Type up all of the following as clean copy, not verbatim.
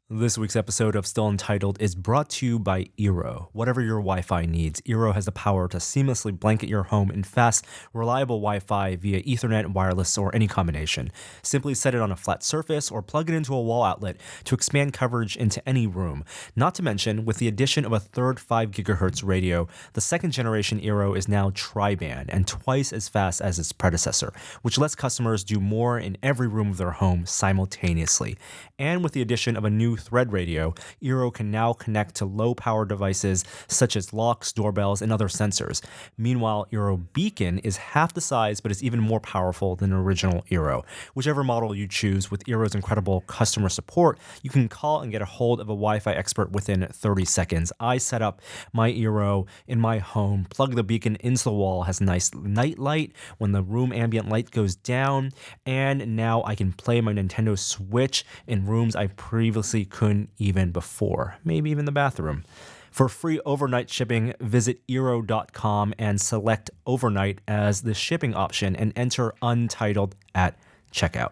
This week's episode of Still Untitled is brought to you by Eero. Whatever your Wi-Fi needs, Eero has the power to seamlessly blanket your home in fast, reliable Wi-Fi via Ethernet, wireless, or any combination. Simply set it on a flat surface or plug it into a wall outlet to expand coverage into any room. Not to mention, with the addition of a third 5 GHz radio, the second generation Eero is now tri-band and twice as fast as its predecessor, which lets customers do more in every room of their home simultaneously. And with the addition of a new thread radio, Eero can now connect to low-power devices such as locks, doorbells, and other sensors. Meanwhile, Eero Beacon is half the size but is even more powerful than the original Eero. Whichever model you choose, with Eero's incredible customer support, you can call and get a hold of a Wi-Fi expert within 30 seconds. I set up my Eero in my home, plug the beacon into the wall, has a nice night light when the room ambient light goes down, and now I can play my Nintendo Switch in rooms I previously couldn't even before, maybe even the bathroom. For free overnight shipping, visit Eero.com and select overnight as the shipping option and enter Untitled at checkout.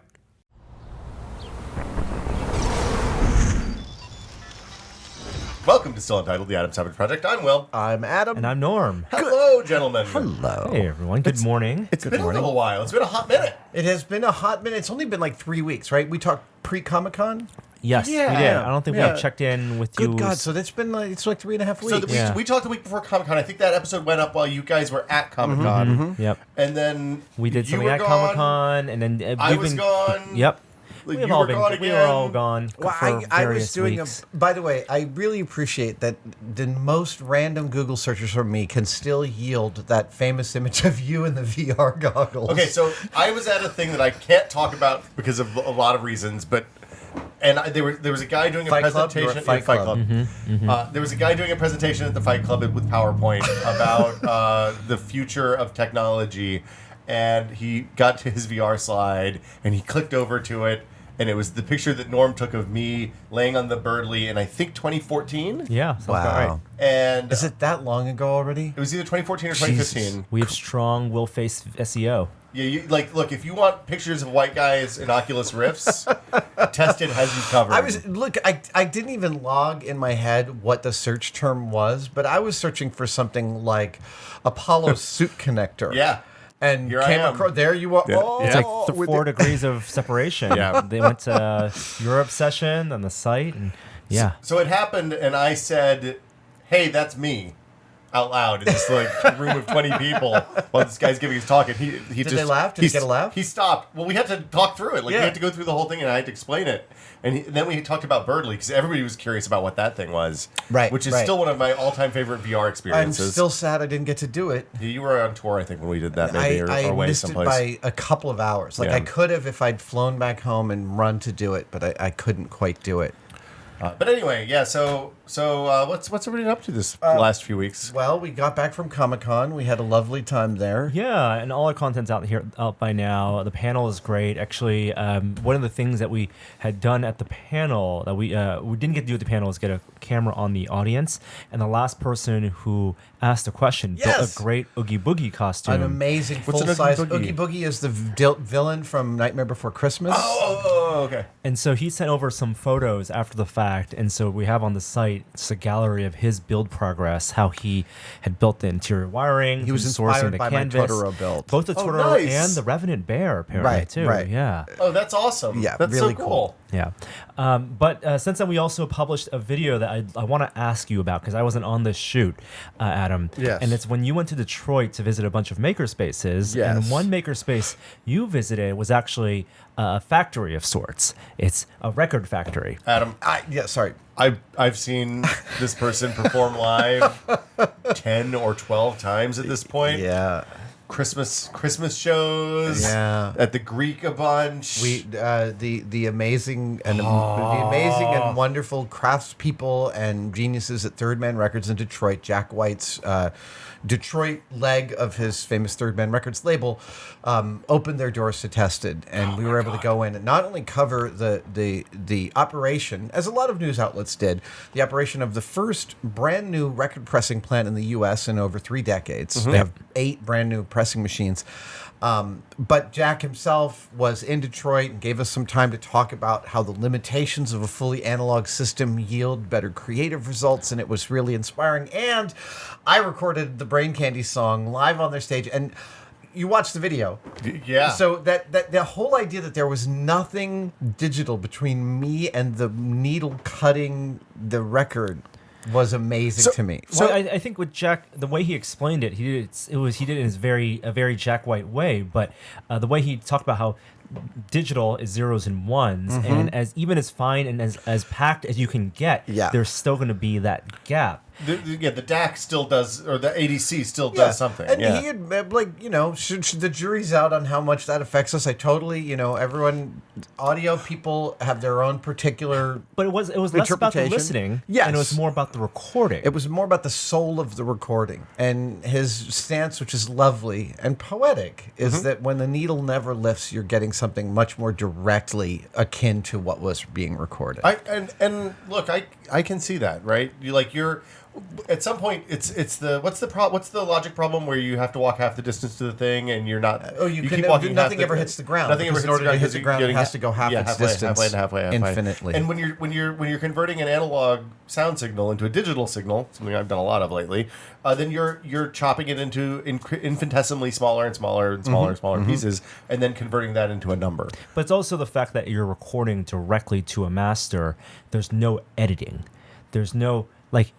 Welcome to Still Untitled, the Adam Savage Project. I'm Will. I'm Adam. And I'm Norm. Hello, gentlemen. Hello. Hey, everyone. Good morning. It's been a little while. It's been a hot minute. It has been a hot minute. It's only been like 3 weeks, right? We talked pre-Comic-Con? Yes, Yeah. we did. I don't think we Yeah. have checked in with you. Good God, so that's been like, it's like 3.5 weeks. So we talked the week before Comic-Con. I think that episode went up while you guys were at Comic-Con. Yep. And then We did you something were at gone. Comic-Con, and then I was gone. Yep. Like, We've you all were been. gone We were again. all gone. Well, for I was various doing weeks. by the way, I really appreciate that the most random Google searches from me can still yield that famous image of you in the VR goggles. Okay, so I was at a thing that I can't talk about because of a lot of reasons, but there was a guy doing a Fight Club? presentation. You were at Fight Club. There was a guy doing a presentation at the Fight Club with PowerPoint about the future of technology, and he got to his VR slide and he clicked over to it. And it was the picture that Norm took of me laying on the Birdley in, I think, 2014. Yeah. Sounds about Wow. right. And Is it that long ago already? it was either 2014 or 2015. We have strong will-face SEO. Yeah, look, if you want pictures of white guys in Oculus Rifts, Tested has you covered. I didn't even log in my head what the search term was, but I was searching for something like Apollo suit connector. Yeah. And Here I came am. across, there you are. Yeah. Oh, It's like with 4 the- degrees of separation. Yeah. They went to Europe session on the site, and yeah. So it happened, and I said, "Hey, that's me," out loud in this like room of 20 people while this guy's giving his talk, and he Did just they laugh? Did he get a laugh? He stopped. Well, we had to talk through it. Like Yeah. we had to go through the whole thing, and I had to explain it. And then we talked about Birdley because everybody was curious about what that thing was. Right, Which is right. still one of my all-time favorite VR I'm experiences. still sad I didn't get to do it. You were on tour, I think, when we did that, maybe, or I away missed someplace. it by a couple of hours. Like Yeah. I could have if I'd flown back home and run to do it, but I couldn't quite do it. But anyway, yeah. So what's everybody up to this last few weeks? Well, we got back from Comic-Con. We had a lovely time there. Yeah, and all our content's out by now. The panel is great. Actually, one of the things that we had done at the panel that we didn't get to do at the panel is get a camera on the audience. And the last person who asked a question built Yes. a great Oogie Boogie costume. An amazing What's an Oogie full-size Boogie? Oogie Boogie is the villain from Nightmare Before Christmas. Oh, okay. And so he sent over some photos after the fact, and so we have on the site just a gallery of his build progress, how he had built the interior wiring, He was sourcing inspired the by my canvas, Totoro build. both the Oh, Totoro nice. and the Revenant Bear, apparently Right, too. right. Yeah. Oh, that's awesome. Yeah, that's really so cool. Yeah. But since then, we also published a video that I want to ask you about because I wasn't on this shoot, Adam. Yes. And it's when you went to Detroit to visit a bunch of makerspaces. Yes. And one makerspace you visited was actually a factory of sorts. It's a record factory. Adam, Sorry. I've seen this person perform live 10 or 12 times at this point. Yeah. Christmas shows. Yeah. At the Greek a bunch. The amazing and wonderful craftspeople and geniuses at Third Man Records in Detroit. Jack White's Detroit leg of his famous Third Man Records label opened their doors to Tested, and we were able to go in and not only cover the operation, as a lot of news outlets did, the operation of the first brand new record pressing plant in the U.S. in over 3 decades. They have 8 brand new pressing machines. But Jack himself was in Detroit and gave us some time to talk about how the limitations of a fully analog system yield better creative results, and it was really inspiring. And I recorded the Brain Candy song live on their stage, and you watched the video. Yeah. So that the whole idea that there was nothing digital between me and the needle cutting the record was amazing to me. So I think with Jack, the way he explained it, he did it in his a very Jack White way. But the way he talked about how digital is zeros and ones, and even as fine and as packed as you can get, there's still going to be that gap. The DAC still does, or the ADC still does something. And he had, should the jury's out on how much that affects us. I totally, everyone, audio people have their own particular But it was less about the listening, and it was more about the recording. It was more about the soul of the recording. And his stance, which is lovely and poetic, is that when the needle never lifts, you're getting something much more directly akin to what was being recorded. Look, I can see that, right? You're at some point what's the logic problem where you have to walk half the distance to the thing and you're not keep walking, nothing ever hits the ground. Nothing ever hits the ground. To hit the ground, it has to go half its distance halfway infinitely. And when you're converting an analog sound signal into a digital signal, something I've done a lot of lately, then you're chopping it into infinitesimally smaller and smaller and smaller and smaller pieces, and then converting that into a number. But it's also the fact that you're recording directly to a master. There's no editing. There's no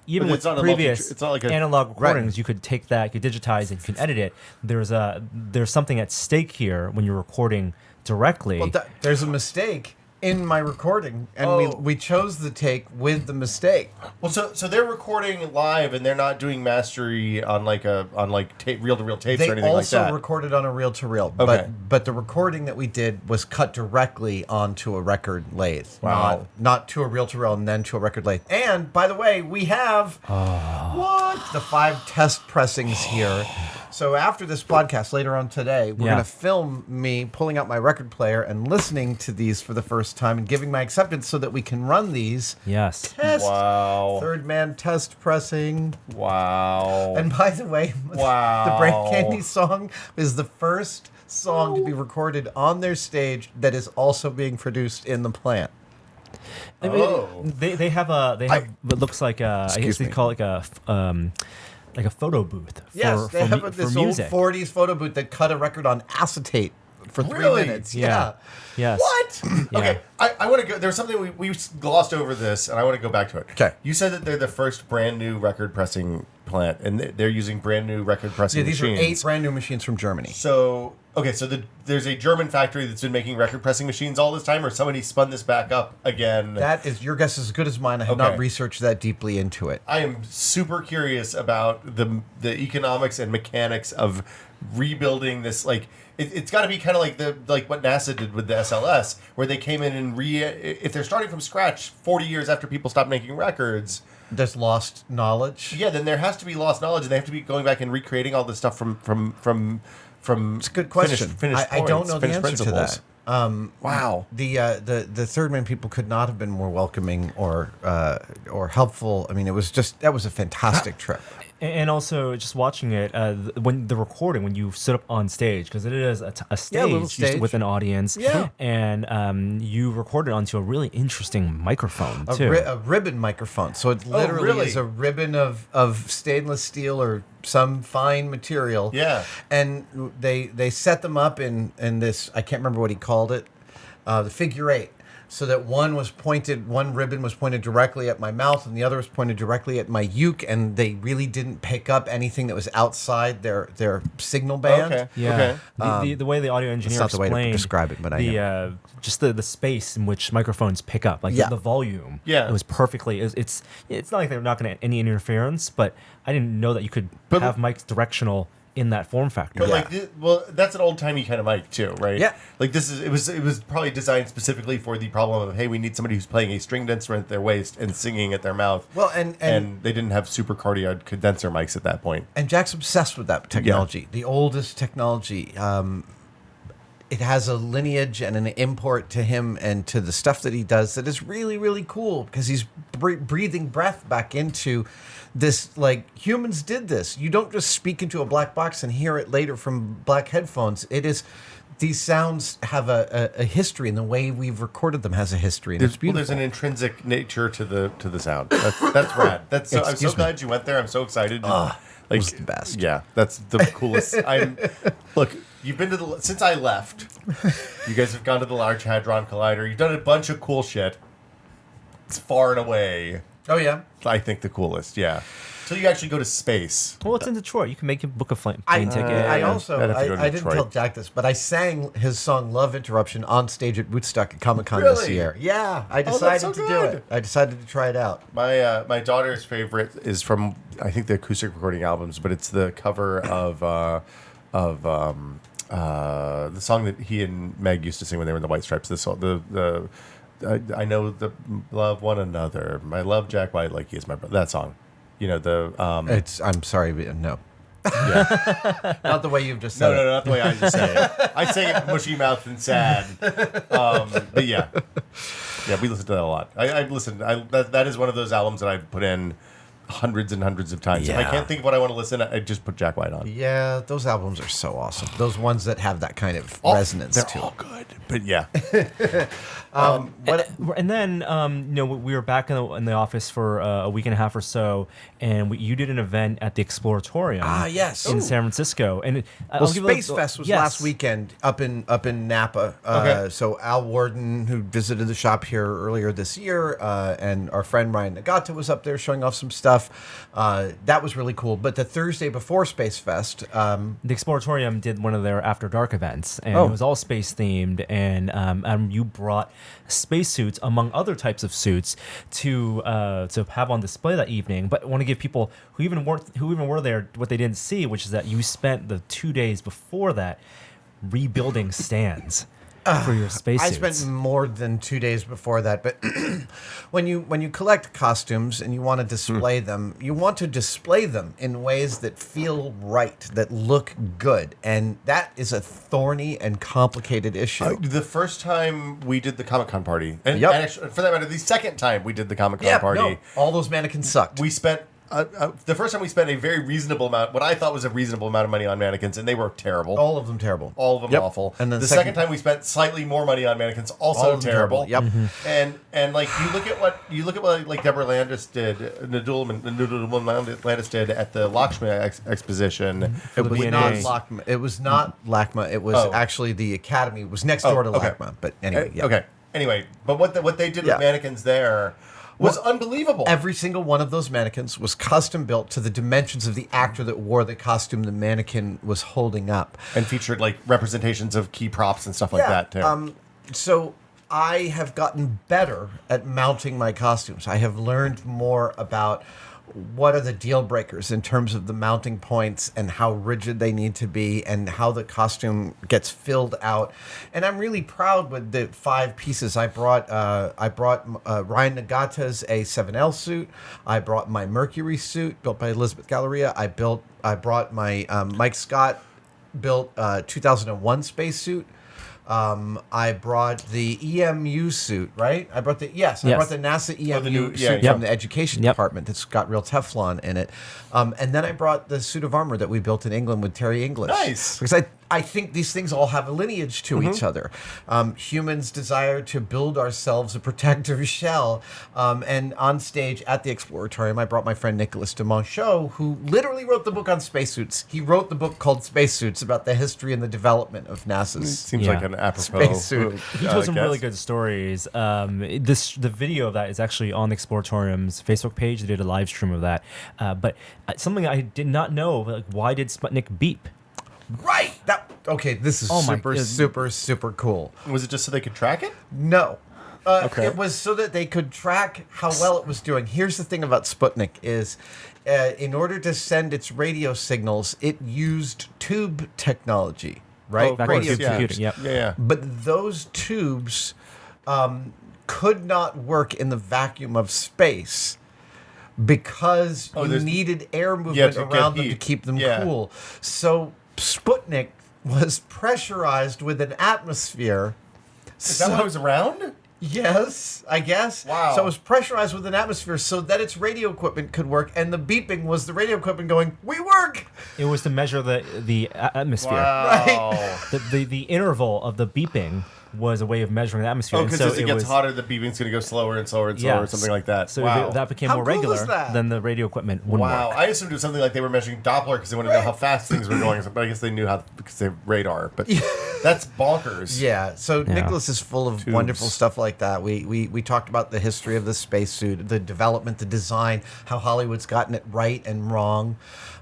even with previous analog recordings, you could take that, you could digitize, and you can edit it. There's something at stake here when you're recording directly. Well, there's a mistake in my recording, and we chose the take with the mistake. Well, so they're recording live, and they're not doing mastery on reel-to-reel tapes or anything like that. They also recorded on a reel-to-reel, but the recording that we did was cut directly onto a record lathe. Wow. Not to a reel-to-reel and then to a record lathe. And by the way, we have the 5 test pressings here. So after this podcast later on today, we're going to film me pulling out my record player and listening to these for the first time and giving my acceptance so that we can run these. Yes. Test. Wow. Third man test pressing. Wow. And by the way, the Brain Candy song is the first song to be recorded on their stage that is also being produced in the plant. They have what looks like I guess they call it like a photo booth they have this music. Old 40s photo booth that cut a record on acetate for 3 minutes. Yeah. Yes. What? Okay. I want to go. There's something we glossed over this, and I want to go back to it. Okay. You said that they're the first brand new record pressing plant, and they're using brand new record pressing these machines. are 8 brand new machines from Germany. So there's a German factory that's been making record pressing machines all this time, or somebody spun this back up again. That is your guess is as good as mine. I have not researched that deeply into it. I am super curious about the economics and mechanics of rebuilding this. It's got to be kind of like what NASA did with the SLS, where they came in and if they're starting from scratch 40 years after people stopped making records. There's lost knowledge. Yeah, then there has to be lost knowledge, and they have to be going back and recreating all this stuff from. It's a good question. Finished I don't know the answer principles. to that. Wow. The Third Man people could not have been more welcoming or helpful. I mean, that was a fantastic trip. And also, just watching it, when you sit up on stage, because it is a stage with an audience, and you record it onto a really interesting microphone, too. A ribbon microphone. So it literally is a ribbon of stainless steel or some fine material. Yeah. And they set them up in this, I can't remember what he called it, the figure 8. So that one ribbon was pointed directly at my mouth and the other was pointed directly at my uke, and they really didn't pick up anything that was outside their signal band. Okay. Yeah. Okay. The way the audio engineer that's not the way to explained describe it, but just the space in which microphones pick up, the volume. Yeah. It was perfectly. It's not like they're not going to any interference, but I didn't know that you could have mics directional in that form factor. But that's an old timey kind of mic too, right? Yeah. It was probably designed specifically for the problem of, hey, we need somebody who's playing a stringed instrument at their waist and singing at their mouth. Well, and they didn't have super cardioid condenser mics at that point. And Jack's obsessed with that technology, the oldest technology. it has a lineage and an import to him and to the stuff that he does that is really, really cool because he's breathing breath back into this. Like, humans did this. You don't just speak into a black box and hear it later from black headphones. It is, these sounds have a history, and the way we've recorded them has a history, and it's beautiful. Well, there's an intrinsic nature to the sound. That's rad. I'm so glad you went there. I'm so excited. It was the best. Yeah, that's the coolest. Look, you've been to since I left. You guys have gone to the Large Hadron Collider. You've done a bunch of cool shit. It's far and away, Oh, yeah? I think, the coolest. Yeah. So you actually go to space. Well, it's in Detroit. You can make a book a plane ticket. I also, I'd have to go to I didn't Detroit. tell Jack this, but I sang his song Love Interruption on stage at Woodstock at Comic-Con Really? this year. Yeah, I that's decided so to do good. it. I decided to try it out. My daughter's favorite is from, I think, the acoustic recording albums, but it's the cover of the song that he and Meg used to sing when they were in the White Stripes. This song, I know the love one another. I love Jack White like he is my brother. That song, you know the. I'm sorry, but no. Yeah. Not the way you've just said No, it. not the way I just say it. I say it mushy mouthed and sad. But yeah, we listen to that a lot. I've listened. That is one of those albums that I've put in hundreds and hundreds of times. If I Yeah. can't think of what I want to listen to, I just put Jack White on. Yeah, those albums are so awesome. Those ones that have that kind of resonance They're to all it. good. But yeah. And then, we were back in the office for a week and a half or so, and you did an event at the Exploratorium. Yes. in San Francisco. And Well, Space Fest was last weekend up in Napa. Okay. So Al Warden, who visited the shop here earlier this year, and our friend Ryan Nagata was up there showing off some stuff. That was really cool. But the Thursday before Space Fest, The Exploratorium did one of their After Dark events, and Oh. it was all space themed. And you brought spacesuits, among other types of suits, to have on display that evening. But I want to give people who even were there what they didn't see, which is that you spent the 2 days before that rebuilding stands for your I spacesuits. spent more than 2 days before that. But when you collect costumes and you want to display them, you want to display them in ways that feel right, that look good, and that is a thorny and complicated issue. The first time we did the Comic-Con party, and, Yep. and actually, for that matter, the second time we did the Comic-Con Yeah, party, no, all those mannequins sucked. we spent the first time we spent a very reasonable amount, what I thought was a reasonable amount of money on mannequins, and they were terrible. All of them terrible. All of them Yep. awful. And then the second time we spent slightly more money on mannequins, All also of them terrible. terrible. Yep. And like you look at what like Deborah Landis did, Nadula Landis did at the Lakshmi exposition. It was V&A. not LACMA. It was not LACMA. It was Oh. actually the Academy. It was next door to okay. LACMA. But anyway, yeah. Okay. Anyway, but what they did Yeah. with mannequins there was unbelievable. Every single one of those mannequins was custom built to the dimensions of the actor that wore the costume the mannequin was holding up. And featured like representations of key props and stuff like that too. So I have gotten better at mounting my costumes. I have learned more about what are the deal breakers in terms of the mounting points and how rigid they need to be and how the costume gets filled out. And I'm really proud with the 5 pieces I brought. Ryan Nagata's A7L suit. I brought my Mercury suit built by Elizabeth Galleria. I brought my Mike Scott built 2001 spacesuit. I brought the EMU suit, right? I brought the NASA EMU the new- suit yeah. from the education Yep. department that's got real Teflon in it. And then I brought the suit of armor that we built in England with Terry English. Nice. Because I think these things all have a lineage to each other. Humans desire to build ourselves a protective shell. And on stage at the Exploratorium, I brought my friend Nicholas de Monchaux, who literally wrote the book on spacesuits. He wrote the book called Spacesuits about the history and the development of NASA's Seems Yeah. like an apropos. Spacesuit. He told some guess. really good stories. The video of that is actually on the Exploratorium's Facebook page. They did a live stream of that. But something I did not know, like, why did Sputnik beep? Right. This is Oh my super, God. super, super cool. Was it just so they could track it? No. Okay. It was so that they could track how well it was doing. Here's the thing about Sputnik is in order to send its radio signals, it used tube technology, right? Oh, of Vacuum course, tube yeah. computing, yep. Yeah. But those tubes could not work in the vacuum of space because you there's- needed air Yeah, movement to get around them to heat. keep them Yeah. cool. So Sputnik was pressurized with an atmosphere. Is that why it was around? Yes, I guess. Wow. So it was pressurized with an atmosphere so that its radio equipment could work, and the beeping was the radio equipment going, "We work!" It was to measure the atmosphere. Wow. The interval of the beeping was a way of measuring the atmosphere. Oh, And because so as it gets was, hotter, the beeping's going to go slower and slower and slower, yeah, or something like that. So wow. if that became How more cool regular, is that? then the radio equipment wouldn't Wow. work. I assumed it was something like they were measuring Doppler because they wanted to know how fast things were going, but I guess they knew how because they have radar. But that's bonkers. Yeah, so Yeah. Nicholas is full of wonderful stuff like that. We talked about the history of the spacesuit, the development, the design, how Hollywood's gotten it right and wrong.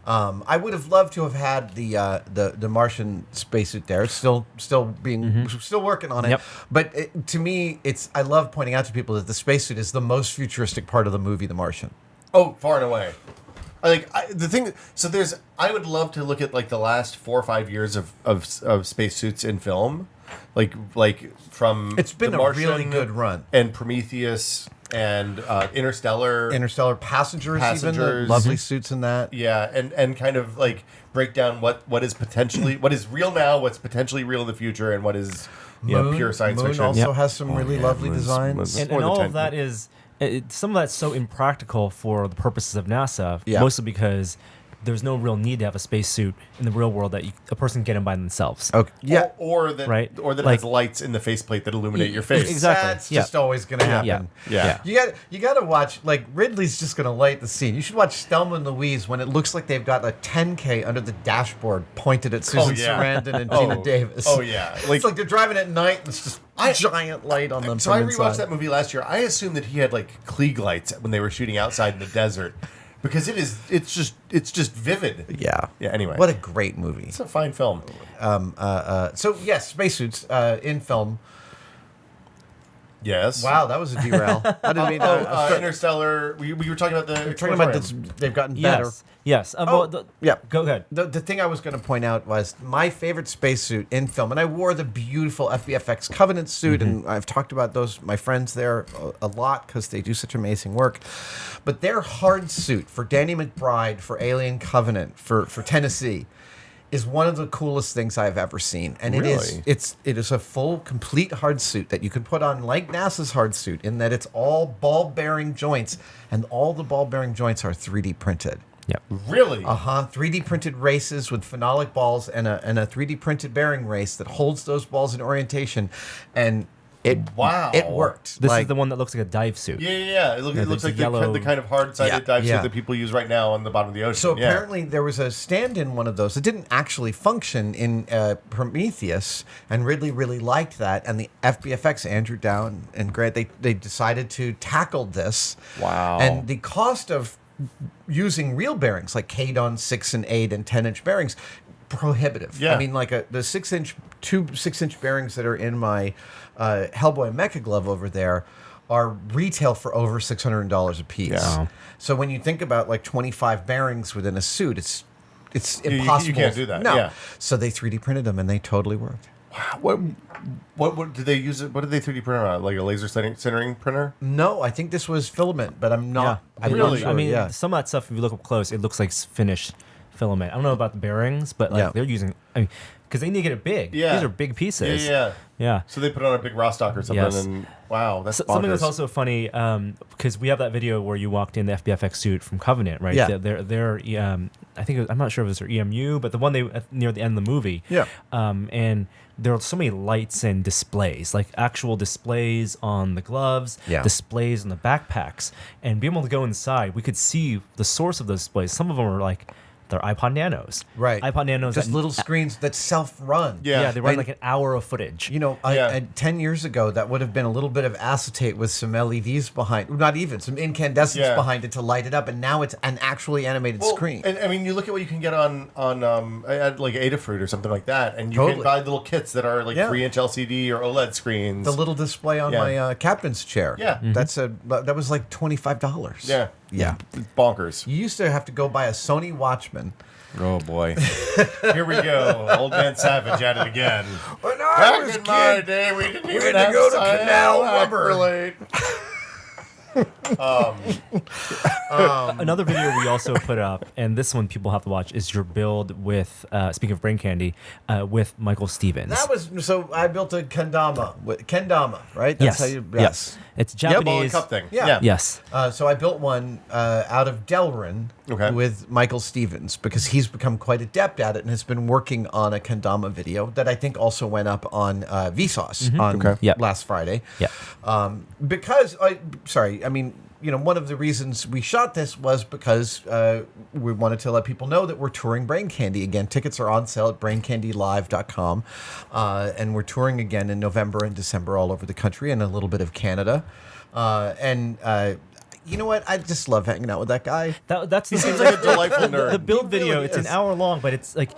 I would have loved to have had the Martian spacesuit there. It's still working on it. Yep. But to me, I love pointing out to people that the spacesuit is the most futuristic part of the movie, The Martian. Oh, far and away. I would love to look at like the last 4 or 5 years of spacesuits in film, like from It's been The a Martian really good run. and Prometheus and Interstellar. Interstellar Passengers, even the Passengers. lovely suits in that. Yeah, and kind of like break down what is real now, what's potentially real in the future, and what is pure science Moon fiction. also Yep. has some really lovely Moon's- designs. Moon's- And more than all 10. of that is some of that's so impractical for the purposes of NASA, Yeah. mostly because there's no real need to have a spacesuit in the real world that a person can get in by themselves. Okay. Yeah. Or that Right. it Like- has lights in the faceplate that illuminate your face. Exactly. That's Yeah. just always going to happen. Yeah. You got to watch, like, Ridley's just going to light the scene. You should watch Thelma and Louise when it looks like they've got a 10K under the dashboard pointed at Susan yeah. Sarandon and Gina Davis. Oh, yeah. It's like they're driving at night and it's just giant light on them So I from rewatched inside. that movie last year. I assumed that he had like Klieg lights when they were shooting outside in the desert, because it's just vivid. Yeah. Yeah. Anyway, What a great movie. it's a fine film. So, yes, spacesuits in film. Yes. Wow, that was a derail. I didn't mean to. Interstellar. We were talking about the. We're talking about this, they've gotten better. Yes. Yeah. Go ahead. The thing I was going to point out was my favorite spacesuit in film, and I wore the beautiful FBFX Covenant suit, and I've talked about my friends there a lot because they do such amazing work. But their hard suit for Danny McBride, for Alien Covenant, for Tennessee, is one of the coolest things I've ever seen. And Really? it is a full, complete hard suit that you can put on like NASA's hard suit, in that it's all ball-bearing joints, and all the ball-bearing joints are 3D printed. Yep. Really? 3D printed races with phenolic balls and a 3D printed bearing race that holds those balls in orientation, and it worked. This is the one that looks like a dive suit. Yeah. It looks the like yellow- the kind of hard-sided dive Yeah. suit that people use right now on the bottom of the ocean. So Yeah. apparently there was a stand-in one of those that didn't actually function in Prometheus, and Ridley really liked that. And the FBFX, Andrew Down and Grant, they decided to tackle this. Wow. And the cost of using real bearings like Kadon 6 and 8 and 10-inch bearings, prohibitive. Yeah. I mean, like the 6-inch bearings that are in my Hellboy Mecha glove over there are retail for over $600 a piece. Yeah. Wow. So when you think about like 25 bearings within a suit, it's you impossible. can't do that, No. yeah. So they 3D printed them, and they totally worked. What did they use? What did they 3D print on? Like a laser sintering printer? No, I think this was filament, but I'm not. Yeah. I'm Really? not sure. I mean, yeah. some of that stuff, if you look up close, it looks like finished filament. I don't know about the bearings, but like Yeah. they're using, because they need to get it big. Yeah. These are big pieces. Yeah. Yeah. So they put on a big Rostock or something, Yes. and wow, that's Something that's bonkers. also funny, because we have that video where you walked in the FBFX suit from Covenant, right? Yeah. They're I think I'm not sure if it was their EMU, but the one they near the end of the movie. Yeah. And there are so many lights and displays, like actual displays on the gloves, Yeah. displays on the backpacks, and being able to go inside, we could see the source of those displays. Some of them are like they're iPod Nanos, Right. iPod Nanos, Just that- little screens that self-run. Yeah. they run And- like an hour of footage. You know, Yeah. 10 years ago, that would have been a little bit of acetate with some LEDs behind, not even, some incandescents Yeah. behind it to light it up, and now it's an actually animated screen. And I mean, you look at what you can get on at like Adafruit or something like that, and you Totally. can buy little kits that are like Yeah. 3-inch LCD or OLED screens. The little display on Yeah. my captain's chair. Yeah. Mhm. That was like $25. Yeah. Yeah. It's bonkers. You used to have to go buy a Sony Watchman. Oh boy. Here we go. Old Man Savage at it again. When I Back was in a my kid, day, we didn't we even had to have go to cyan Canal Rubber. acrylate. Another video we also put up, and this one people have to watch, is your build with, speaking of brain candy, with Michael Stevens. That was so. I built a kendama, right? Yes. How you, Yes. It's Ball and Japanese. cup thing. Yeah. Yes. So I built one out of Delrin with Michael Stevens because he's become quite adept at it and has been working on a kendama video that I think also went up on VSauce on last Friday. Yeah. Because one of the reasons we shot this was because we wanted to let people know that we're touring Brain Candy again. Tickets are on sale at braincandylive.com. And we're touring again in November and December all over the country and a little bit of Canada. You know what? I just love hanging out with that guy. That's He seems like a delightful nerd. The build He really video, it's is. an hour long, but it's like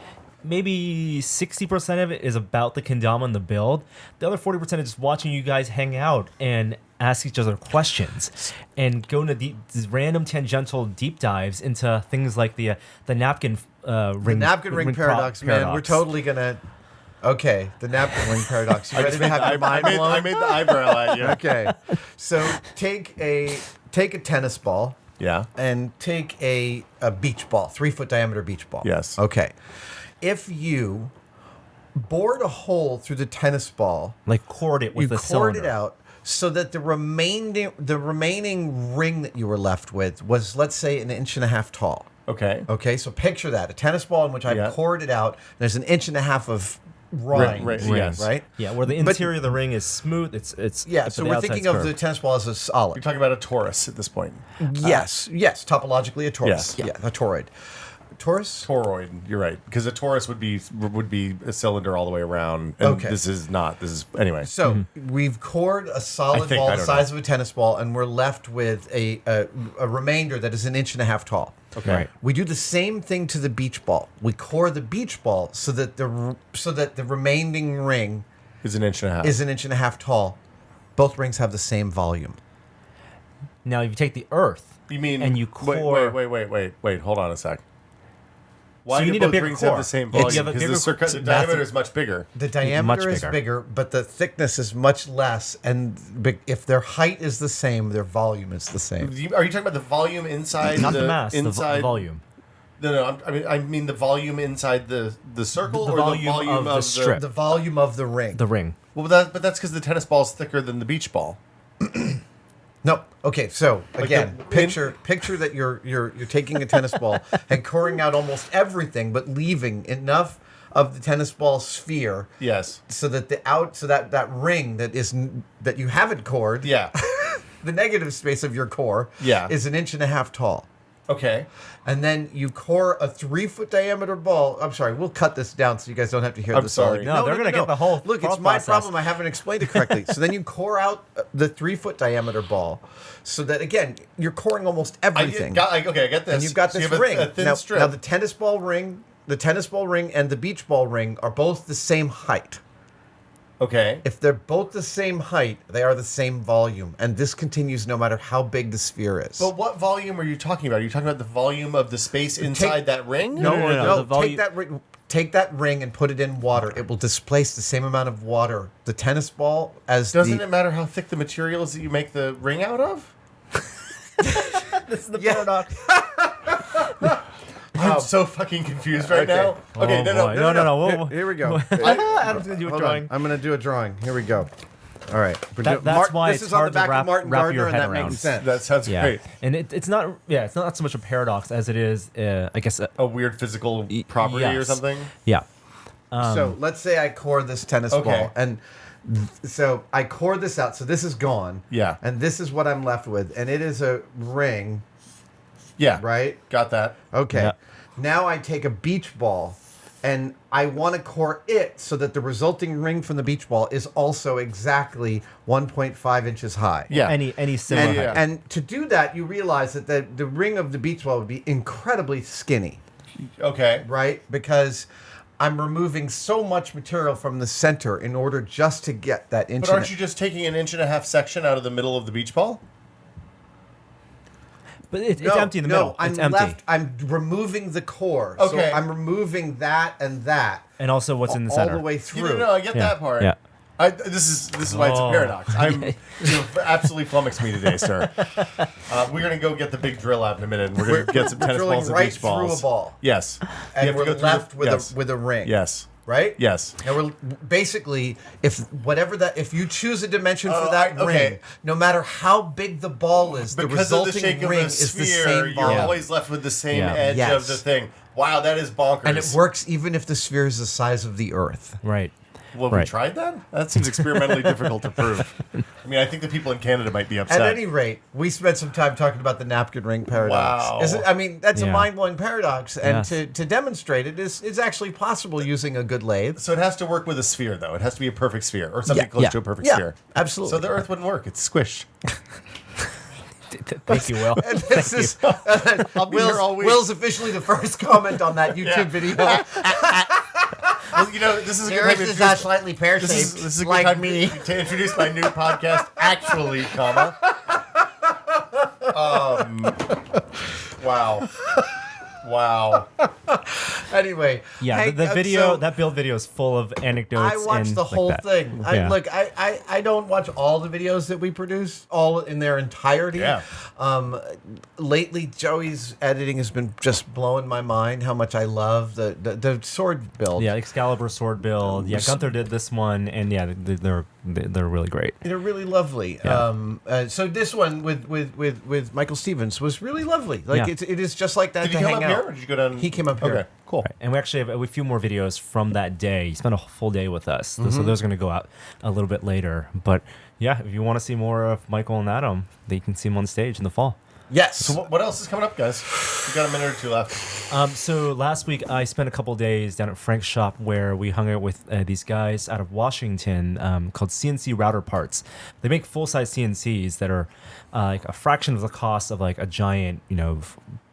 maybe 60% of it is about the kendama and the build. The other 40% is just watching you guys hang out and ask each other questions and go into these random tangential deep dives into things like the napkin ring. The napkin ring paradox, man. We're totally going to... Okay, the napkin ring paradox. You ready to have your mind blown? I made the eyebrow at you. Okay. So take a tennis ball. Yeah. And take a beach ball, 3-foot diameter beach ball. Yes. Okay. If you bored a hole through the tennis ball, Like cord it with you the cored cylinder. it out so that the remaining ring that you were left with was, let's say, 1.5 inches tall. Okay. Okay, so picture that. A tennis ball in which I Yeah. cored it out. There's 1.5 inches of rind, yes. right? Yeah, where the interior of the ring is smooth. It's Yeah, but so the we're outside's thinking of the curved. tennis ball as a solid. You're talking about a torus at this point. Yes, topologically a torus. Yes. Yeah, a toroid. Torus? Toroid. You're right, because a torus would be a cylinder all the way around. And Okay. This is not. This is anyway. So we've cored a I solid think- ball I the don't size of a tennis ball, and we're left with a remainder that is 1.5 inches tall. Okay. Right. We do the same thing to the beach ball. We core the beach ball so that the remaining ring Is 1.5 inches. is 1.5 inches tall. Both rings have the same volume. Now, if you take the Earth, You mean? and you core. Wait. Hold on a sec. Why So you do need a both bigger rings core. have the same If you volume? have a Because bigger the core- diameter is much bigger. The diameter is bigger. bigger, but the thickness is much less. And if their height is the same, their volume is the same. Are you talking about the volume inside Not the mass, inside the volume. No. I mean the volume inside the circle, The or volume the volume of the strip. The volume of the ring. The ring. Well, but that's because the tennis ball is thicker than the beach ball. No. Okay. So again, the- picture that you're taking a tennis ball and coring out almost everything, but leaving enough of the tennis ball sphere Yes. so that that ring that you haven't cored, Yeah. the negative space of your core, Yeah. is 1.5 inches tall. Okay. And then you core a 3-foot diameter ball. I'm sorry, we'll cut this down so you guys don't have to hear I'm this all sorry. again. No, they're gonna get the whole Look, it's thought my process. problem. I haven't explained it correctly. So then you core out the 3-foot diameter ball, so that again you're coring almost everything. I get this. and you've got So this you have ring. A thin now, strip. now the tennis ball ring and the beach ball ring are both the same height. Okay. If they're both the same height, they are the same volume, and this continues no matter how big the sphere is. But what volume are you talking about? Are you talking about the volume of the space inside that ring? No, the volume- Take that ring and put it in water. It will displace the same amount of water. The tennis ball as Doesn't it matter how thick the material is that you make the ring out of? This is the Yeah. paradox. I'm so fucking confused right Okay. now. Okay, Oh, boy. No. Here we go. Adam's gonna do a Hold drawing. on. I'm going to do a drawing. Here we go. All right. That's why this it's is on hard the to back wrap- of Martin wrap Gardner, your and head that around. makes sense. That sounds Yeah, great. and it's not so much a paradox as it is, I guess. A weird physical property or yes. something? Yeah. So let's say I core this tennis Okay. ball, and so I core this out. So this is gone. Yeah. And this is what I'm left with, and it is a ring, Yeah. right? Got that. Okay. Yeah. Now I take a beach ball, and I want to core it so that the resulting ring from the beach ball is also exactly 1.5 inches high. Yeah. Any similar. Yeah. height. And to do that, you realize that the ring of the beach ball would be incredibly skinny, Okay. right? Because I'm removing so much material from the center in order just to get that inch. But aren't you just taking 1.5 inch section out of the middle of the beach ball? But it's empty in the middle. I'm It's empty. I'm removing the core. Okay. So I'm removing that, And also what's in the all center. the way You through. no, I get that part. Yeah. This is why it's a paradox. You've absolutely flummoxed me today, sir. We're gonna go get the big drill out in a minute, and we're gonna get some tennis drilling balls and right beach balls. through a ball. Yes, And You have to we're go through left the- with yes. with a ring. Yes. Right? Yes. Now we're basically if you choose a dimension for Oh, that okay. ring, no matter how big the ball is, the Because of the resulting shape of ring the is the sphere, same ball. you're always left with the same Yeah. edge Yes. of the thing. Wow, that is bonkers. And it works even if the sphere is the size of the Earth. Right. Well, have we Right. tried that? That seems experimentally difficult to prove. I mean, I think the people in Canada might be upset. At any rate, we spent some time talking about the napkin ring paradox. Wow. I mean, that's a Yeah. mind-blowing paradox, and Yes. to demonstrate it is actually possible using a good lathe. So it has to work with a sphere, though. It has to be a perfect sphere, or something close to a perfect Yeah, sphere. absolutely. So the Earth wouldn't work. It's squished. Thank you, Will. And this is I'll be here all week. Will's officially the first comment on that YouTube Yeah. video. Well, you know, this is a good Yours time to is not introduce- slightly pear-shaped, This is a good like time me. to introduce my new podcast, actually, comma. Wow. Wow. Anyway, Yeah, hey, the video, so that build video is full of anecdotes. I watched and the like whole that. thing. Yeah. I don't watch all the videos that we produce, all in their entirety. Yeah. Lately, Joey's editing has been just blowing my mind. How much I love the sword build. Yeah, Excalibur sword build. Yeah, Gunther did this one, and yeah, they're really great. They're really lovely. Yeah. So this one with Michael Stevens was really lovely. Like Yeah. it is just like that Did to he come hang up out. here, or did you go down? He came up here. Okay, cool. Right. And we actually have a few more videos from that day. He spent a full day with us, Mm-hmm. so those are going to go out a little bit later. But yeah, if you want to see more of Michael and Adam, then you can see them on stage in the fall. Yes. So what else is coming up, guys? We got a minute or two left. So last week I spent a couple days down at Frank's shop where we hung out with these guys out of Washington called CNC Router Parts. They make full-size CNCs that are like a fraction of the cost of like a giant,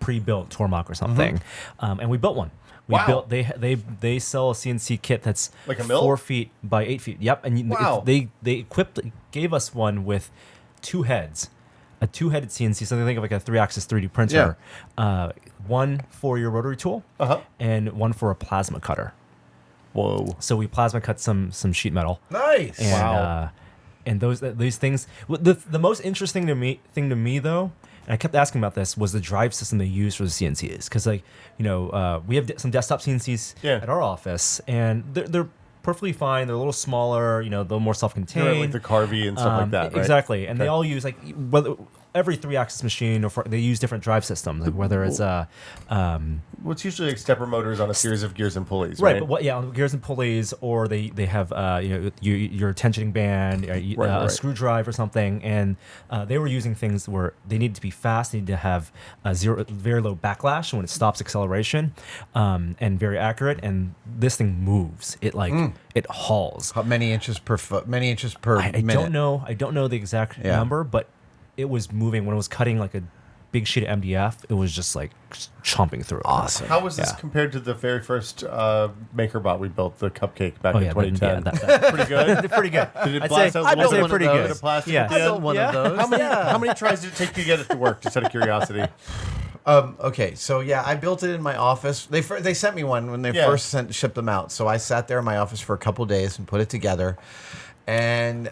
pre-built Tormach or something. And we built one. We Wow. built. They sell a CNC kit that's Like a mill? 4 feet by 8 feet. Yep. And Wow. they gave us one with 2 heads. A 2-headed CNC, so they think of like a 3-axis 3D printer. One for your rotary tool, and one for a plasma cutter. Whoa. So we plasma cut some sheet metal. Nice. And, Wow. And these things. The most interesting thing to me though, and I kept asking about this, was the drive system they use for the CNCs, because we have some desktop CNCs at our office, and they're perfectly fine. They're a little smaller, a little more self-contained. You're like the Carvey and stuff like that, right? Exactly, and Okay. they all use whether every 3-axis machine, they use different drive systems, like whether it's Well, it's usually like stepper motors on a series of gears and pulleys, right, right? but on gears and pulleys, or they have your tensioning band, a right. screwdriver or something, and they were using things where they needed to be fast, they need to have very low backlash when it stops acceleration, and very accurate. And this thing moves. It it hauls. How many inches per foot? Many inches per I minute. don't know. I don't know the exact number, but it was moving when it was cutting like a big sheet of MDF. It was just like chomping through it. Awesome. How was this Yeah. compared to the very first MakerBot we built, the cupcake back Oh in yeah, 2010? that- Pretty good. pretty good. Did it I'd blast say, out I'd little say bit of pretty bit good. of plastic Yeah. at the I end? built one of those. How many tries did it take to get it to work, just out of curiosity? Okay, so yeah, I built it in my office. They sent me one when they first shipped them out. So I sat there in my office for a couple days and put it together. And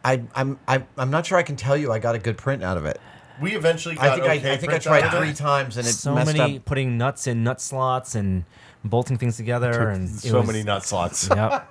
I'm not sure I can tell you I got a good print out of it. We eventually got I think I prints tried out of it. 3 times and it So messed many up. putting nuts in nut slots and bolting things together, and it So was- many nut slots. Yep.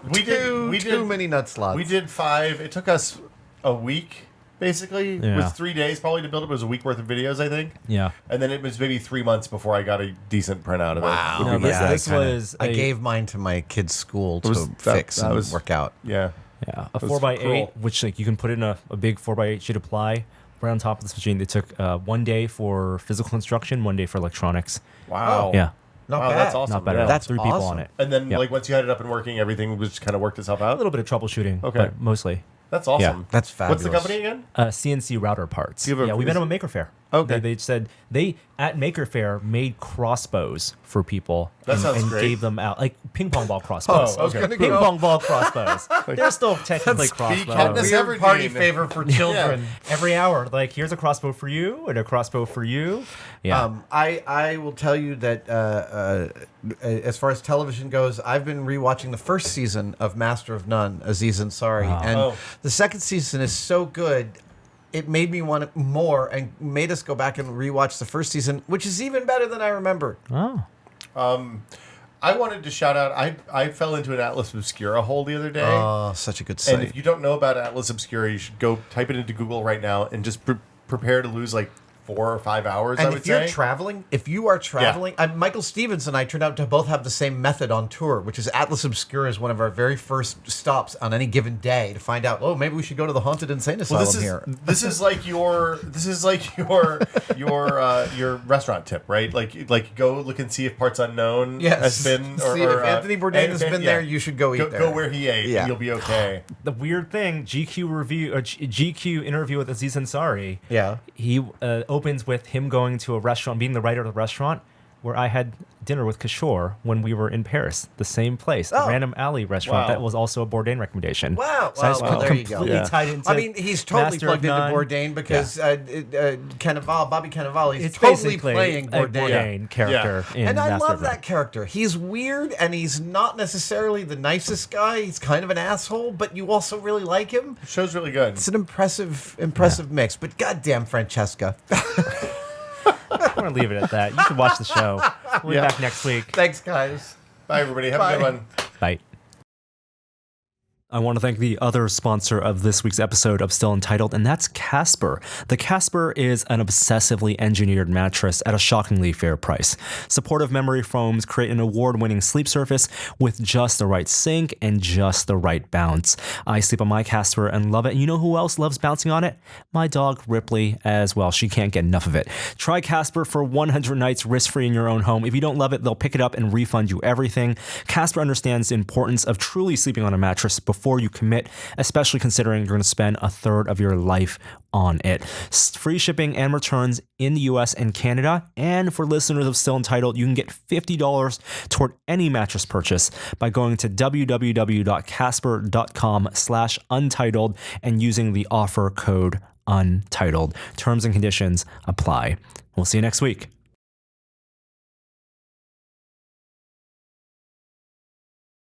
We did Too many nut slots. We did 5. It took us a week, basically. It Yeah. was 3 days probably to build it. It was a week worth of videos, I think. Yeah. And then it was maybe 3 months before I got a decent print out of it. Wow. would be No, my this- guess. this was I a- gave mine to my kid's school to was- fix that and was- work out. Yeah. Yeah, a was 4x8, cruel. which like you can put in a big 4x8 sheet of ply right on top of this machine. They took 1 day for physical instruction, 1 day for electronics. Wow. Yeah, Not Wow, bad. that's awesome. not bad. Yeah. At all. That's 3 people awesome. on it. And then, Yep. like, once you had it up and working, everything was kind of worked itself A out? little bit of troubleshooting, Okay. but mostly. That's awesome. That's What's the fabulous. company again? CNC router parts. You have a- Yeah, we met them at Maker Faire. Okay. They said they at Maker Faire made crossbows for people That sounds and great. gave them out like ping pong ball crossbows. Oh, I was gonna Ping go- pong ball crossbows. They're still technically Katniss crossbows. Everdeen. Party favor for children. Every hour, like here's a crossbow for you and a crossbow for you. Yeah. I will tell you that as far as television goes, I've been rewatching the first season of Master of None, Aziz Ansari, and the second season is so good. It made me want it more and made us go back and rewatch the first season, which is even better than I remembered. Oh. I wanted to shout out. I fell into an Atlas Obscura hole the other day. Oh, such a good site. And if you don't know about Atlas Obscura, you should go type it into Google right now and just prepare to lose like 4 or 5 hours. And I would if you're say. traveling, Michael Stevens and I turned out to both have the same method on tour, which is Atlas Obscura is one of our very first stops on any given day to find out, maybe we should go to the Haunted Insane Asylum here. This is like your restaurant tip, right? Like go look and see if Parts Unknown has been. See, if Anthony Bourdain has been there, you should go eat there. Go where he ate, Yeah. and you'll be okay. The weird thing, GQ interview with Aziz Ansari. Yeah. He opens with him going to a restaurant, being the writer of the restaurant, where I had dinner with Kishore when we were in Paris, the same place, the Random Alley restaurant Wow. that was also a Bourdain recommendation. Wow. So I just Well, there you go. completely Yeah. tied into. I mean, he's totally Master plugged of into None. Bourdain because Bobby Cannavale is It's totally basically playing a Bourdain. Bourdain character in And I Master love of None. that character. He's weird and he's not necessarily the nicest guy. He's kind of an asshole, but you also really like him. The show's really good. It's an impressive mix. But goddamn, Francesca. I'm going to leave it at that. You should watch the show. We'll be back next week. Thanks, guys. Bye, everybody. Have a good Bye. one. Bye. I want to thank the other sponsor of this week's episode of Still Untitled, and that's Casper. The Casper is an obsessively engineered mattress at a shockingly fair price. Supportive memory foams create an award-winning sleep surface with just the right sink and just the right bounce. I sleep on my Casper and love it, and you know who else loves bouncing on it? My dog, Ripley, as well. She can't get enough of it. Try Casper for 100 nights risk-free in your own home. If you don't love it, they'll pick it up and refund you everything. Casper understands the importance of truly sleeping on a mattress before you commit, especially considering you're going to spend a third of your life on it. Free shipping and returns in the US and Canada. And for listeners of Still Entitled, you can get $50 toward any mattress purchase by going to www.casper.com/untitled and using the offer code UNTITLED. Terms and conditions apply. We'll see you next week.